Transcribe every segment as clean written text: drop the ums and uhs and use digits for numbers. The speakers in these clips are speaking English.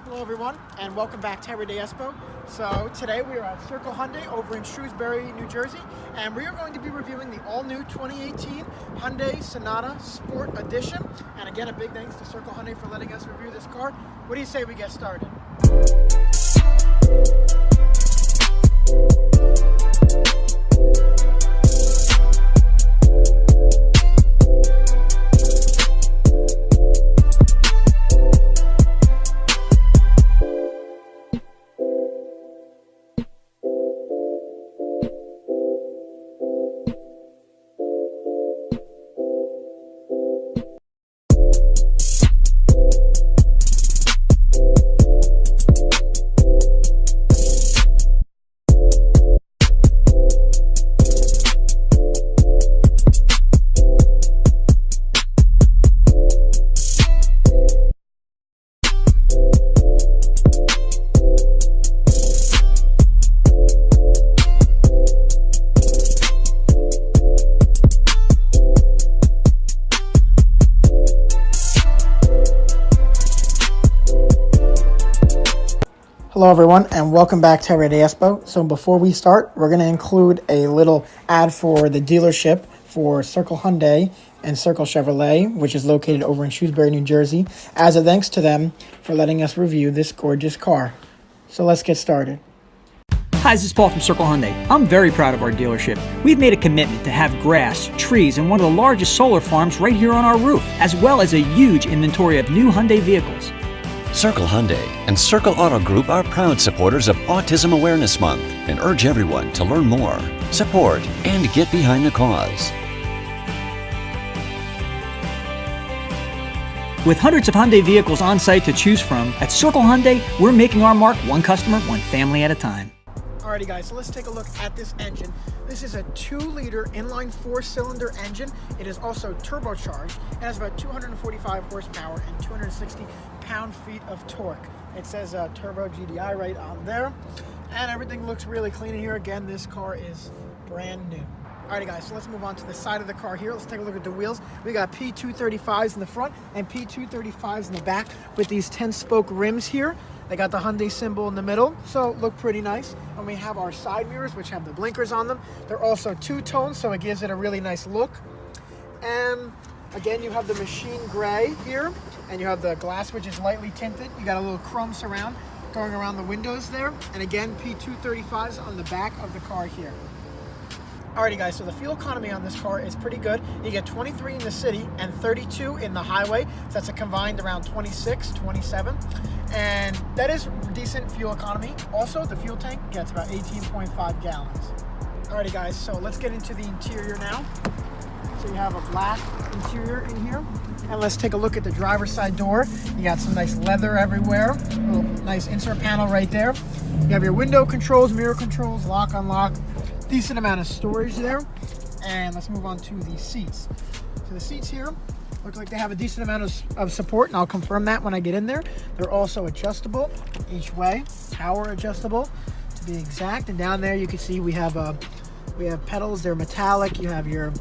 Hello everyone, and welcome back to Everyday Expo. So today we are at Circle Hyundai over in Shrewsbury, New Jersey, and we are going to be reviewing the all-new 2018 Hyundai Sonata Sport Edition. And again, a big thanks to Circle Hyundai for letting us review this car. What do you say we get started? Hello everyone, and welcome back to Everyday Expo. So before we start, we're going to include a little ad for the dealership for Circle Hyundai and Circle Chevrolet, which is located over in Shrewsbury, New Jersey, as a thanks to them for letting us review this gorgeous car. So let's get started. Hi, this is Paul from Circle Hyundai. I'm very proud of our dealership. We've made a commitment to have grass, trees, and one of the largest solar farms right here on our roof, as well as a huge inventory of new Hyundai vehicles. Circle Hyundai and Circle Auto Group are proud supporters of Autism Awareness Month and urge everyone to learn more, support, and get behind the cause. With hundreds of Hyundai vehicles on site to choose from, at Circle Hyundai, we're making our mark one customer, one family at a time. Alrighty guys, so let's take a look at this engine. This is a 2-liter inline 4-cylinder engine. It is also turbocharged. It has about 245 horsepower and 260 pound-feet of torque. It says Turbo GDI right on there. And everything looks really clean in here. Again, this car is brand new. Alrighty guys, so let's move on to the side of the car here. Let's take a look at the wheels. We got P235s in the front and P235s in the back with these 10-spoke rims here. They got the Hyundai symbol in the middle, so look pretty nice. And we have our side mirrors, which have the blinkers on them. They're also two-tone, so it gives it a really nice look. And again, you have the machine gray here, and you have the glass, which is lightly tinted. You got a little chrome surround going around the windows there. And again, P235s on the back of the car here. Alrighty guys, so the fuel economy on this car is pretty good. You get 23 in the city and 32 in the highway. So that's a combined around 26, 27. And that is decent fuel economy. Also, the fuel tank gets about 18.5 gallons. Alrighty guys, so let's get into the interior now. So you have a black interior in here. And let's take a look at the driver's side door. You got some nice leather everywhere. A little nice insert panel right there. You have your window controls, mirror controls, lock, unlock. Decent amount of storage there. And let's move on to the seats. So the seats here look like they have a decent amount of support, and I'll confirm that when I get in there. They're also adjustable each way, power adjustable to be exact. And down there you can see we have pedals. They're metallic. You have your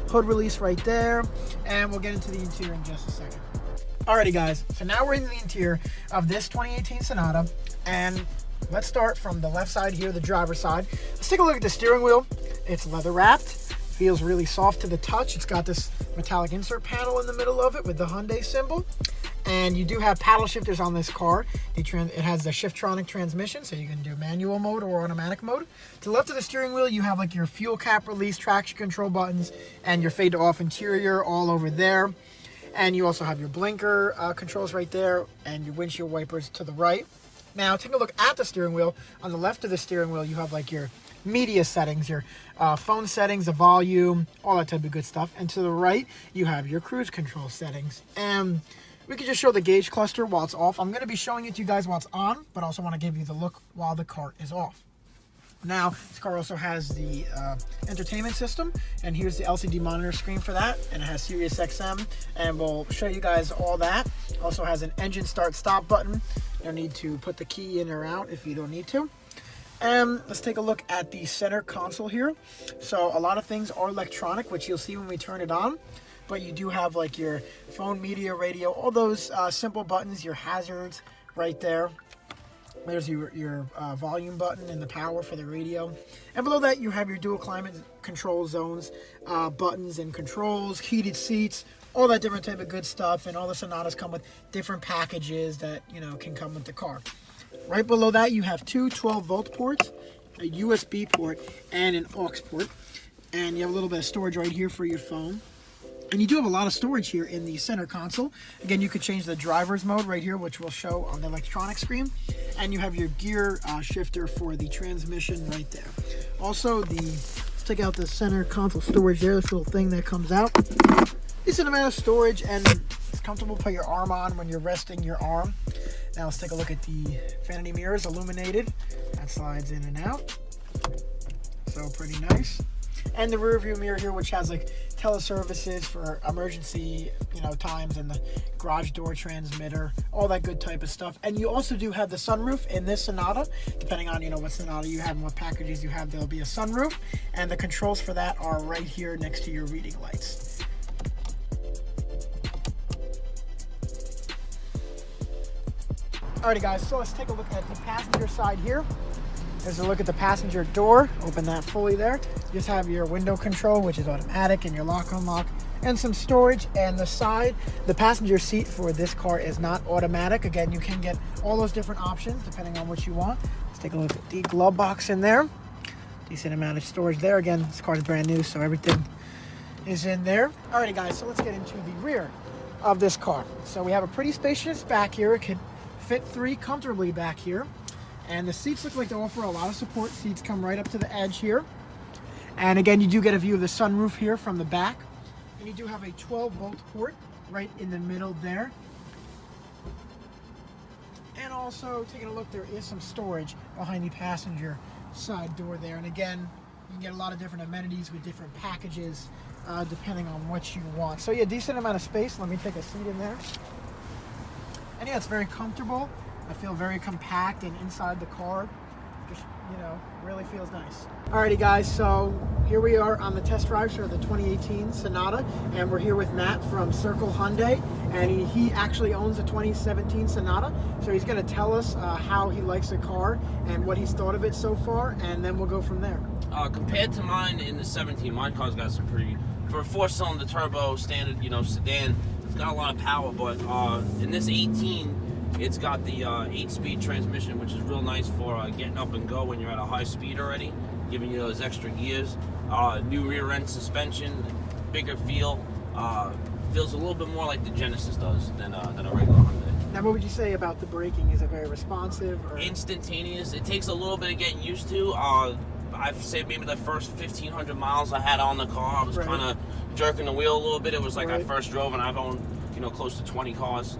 hood release right there, and we'll get into the interior in just a second. Alrighty guys, so now we're in the interior of this 2018 Sonata, and let's start from the left side here, the driver's side. Let's take a look at the steering wheel. It's leather wrapped, feels really soft to the touch. It's got this metallic insert panel in the middle of it with the Hyundai symbol. And you do have paddle shifters on this car. It has the Shiftronic transmission, so you can do manual mode or automatic mode. To the left of the steering wheel, you have like your fuel cap release, traction control buttons, and your fade to off interior all over there. And you also have your blinker controls right there, and your windshield wipers to the right. Now, take a look at the steering wheel. On the left of the steering wheel, you have like your media settings, your phone settings, the volume, all that type of good stuff. And to the right, you have your cruise control settings. And we can just show the gauge cluster while it's off. I'm going to be showing it to you guys while it's on, but also want to give you the look while the car is off. Now, this car also has the entertainment system, and here's the LCD monitor screen for that, and it has Sirius XM, and we'll show you guys all that. Also has an engine start stop button. No need to put the key in or out if you don't need to. Let's take a look at the center console here. So a lot of things are electronic, which you'll see when we turn it on. but you do have like your phone, media, radio, all those simple buttons, your hazards right there. There's your volume button and the power for the radio. And below that, you have your dual climate control zones, buttons and controls, heated seats, all that different type of good stuff. And all the Sonatas come with different packages that, you know, can come with the car. Right below that, you have two 12-volt ports, a USB port, and an aux port. And you have a little bit of storage right here for your phone. And you do have a lot of storage here in the center console. Again, you could change the driver's mode right here, which will show on the electronic screen. And you have your gear shifter for the transmission right there. Also, let's take out the center console storage there, this little thing that comes out. Decent amount of storage, and it's comfortable to put your arm on when you're resting your arm. Now let's take a look at the vanity mirrors, illuminated. That slides in and out. So pretty nice. And the rear view mirror here, which has like teleservices for emergency, you know, times, and the garage door transmitter, all that good type of stuff. And you also do have the sunroof in this Sonata. Depending on, you know, what Sonata you have and what packages you have, there'll be a sunroof. And the controls for that are right here next to your reading lights. Alrighty guys, so let's take a look at the passenger side here. There's a look at the passenger door. Open that fully there. You just have your window control, which is automatic, and your lock unlock, and some storage. And the side, the passenger seat for this car is not automatic. Again, you can get all those different options depending on what you want. Let's take a look at the glove box in there. Decent amount of storage there. Again, this car is brand new, so everything is in there. Alrighty guys, so let's get into the rear of this car. So we have a pretty spacious back here. It could fit three comfortably back here. And the seats look like they offer a lot of support. Seats come right up to the edge here. And again, you do get a view of the sunroof here from the back. And you do have a 12-volt port right in the middle there. And also, taking a look, there is some storage behind the passenger side door there. And again, you can get a lot of different amenities with different packages depending on what you want. So yeah, decent amount of space. Let me take a seat in there. And yeah, it's very comfortable. I feel very compact, and inside the car, just, you know, really feels nice. Alrighty guys, so here we are on the test drive for the 2018 Sonata, and we're here with Matt from Circle Hyundai, and he actually owns the 2017 Sonata, so he's going to tell us how he likes the car and what he's thought of it so far, and then we'll go from there. Compared to mine in the 17, my car's got some pretty, for a 4-cylinder turbo standard, you know, sedan, it's got a lot of power, but in this 18, it's got the 8-speed transmission, which is real nice for getting up and go when you're at a high speed already, giving you those extra gears. New rear end suspension, bigger feel. Feels a little bit more like the Genesis does than a regular Hyundai. Now, what would you say about the braking? Is it very responsive? Or? Instantaneous. It takes a little bit of getting used to. I'd say maybe the first 1,500 miles I had on the car, I was kind of jerking the wheel a little bit. It was like I first drove, and I've owned, you know, close to 20 cars.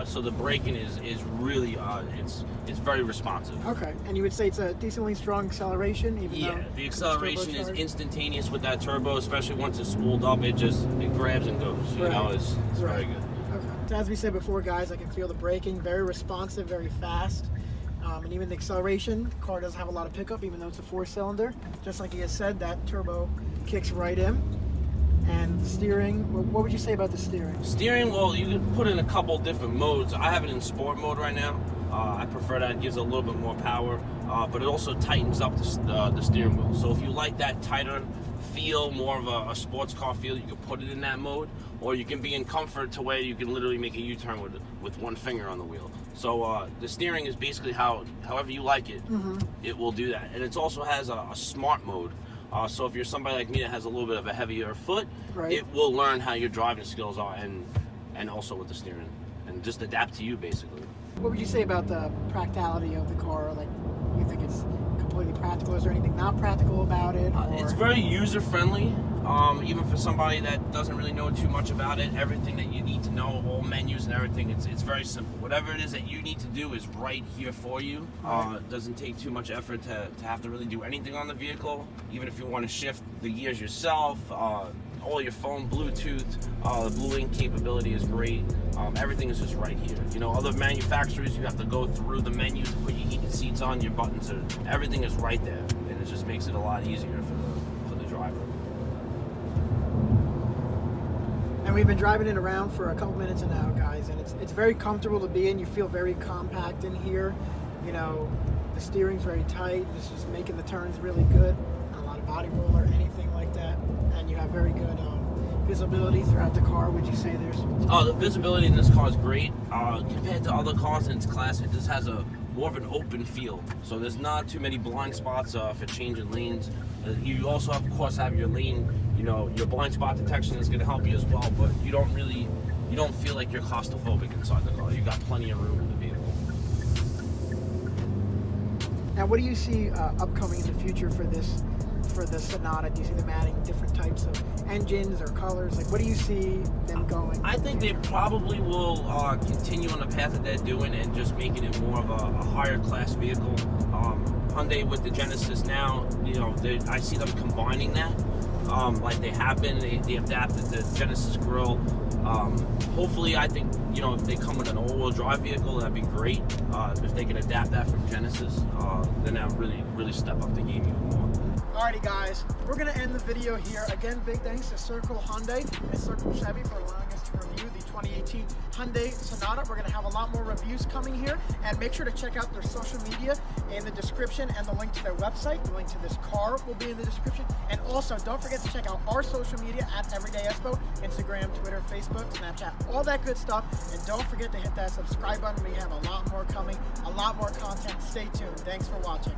So the braking is really it's very responsive. Okay, and you would say it's a decently strong acceleration, even though the acceleration is instantaneous with that turbo, especially once it's spooled up. It grabs and goes. You know, it's very good. Okay. So as we said before, guys, I can feel the braking, very responsive, very fast. And even the acceleration, the car does have a lot of pickup, even though it's a 4-cylinder. Just like he has said, that turbo kicks right in. And the steering, what would you say about the steering? Steering, well, you can put in a couple different modes. I have it in sport mode right now. I prefer that. It gives a little bit more power, but it also tightens up the steering wheel. So if you like that tighter feel, more of a sports car feel, you can put it in that mode, or you can be in comfort to where you can literally make a U-turn with one finger on the wheel. So the steering is basically however you like it, it will do that. And it also has a smart mode. So if you're somebody like me that has a little bit of a heavier foot, it will learn how your driving skills are and also with the steering, and just adapt to you basically. What would you say about the practicality of the car? Like, you think it's completely practical? Is there anything not practical about it? It's very user-friendly, even for somebody that doesn't really know too much about it. Everything that you need to know, all menus and everything, it's very simple. Whatever it is that you need to do is right here for you. It doesn't take too much effort to have to really do anything on the vehicle. Even if you want to shift the gears yourself, all your phone, Bluetooth, the Blue Ink capability is great. Everything is just right here. You know, other manufacturers, you have to go through the menu to put your heated seats on, your buttons, everything is right there. And it just makes it a lot easier for the driver. And we've been driving it around for a couple minutes now, guys, and it's very comfortable to be in. You feel very compact in here. You know, the steering's very tight. It's just making the turns really good. Not a lot of body roll or anything like that. And you have very good visibility throughout the car. Would you say there's? Oh, the visibility in this car is great. Compared to other cars in its class, it just has a more of an open feel. So there's not too many blind spots for changing lanes. You also, of course, have your lane. You know, your blind spot detection is going to help you as well, but you don't feel like you're claustrophobic inside the car. You got plenty of room in the vehicle. Now, what do you see upcoming in the future for the Sonata? Do you see them adding different types of engines or colors? Like, what do you see them going? I think they probably will continue on the path that they're doing and just making it more of a higher class vehicle. Hyundai with the Genesis now, you know, I see them combining that. Like they have been, they adapted the Genesis grille. Hopefully, I think, you know, if they come with an all-wheel drive vehicle, that'd be great. If they can adapt that from Genesis, then that would really step up the game even more. Alrighty, guys, we're gonna end the video here. Again, big thanks to Circle Hyundai and Circle Chevy for allowing us to review the 2018 Hyundai Sonata. We're gonna have a lot more reviews coming here, and make sure to check out their social media in the description and the link to their website. The link to this car will be in the description. And also, don't forget to check out our social media at Everyday Espo, Instagram, Twitter, Facebook, Snapchat, all that good stuff. And don't forget to hit that subscribe button. We have a lot more coming, a lot more content. Stay tuned. Thanks for watching.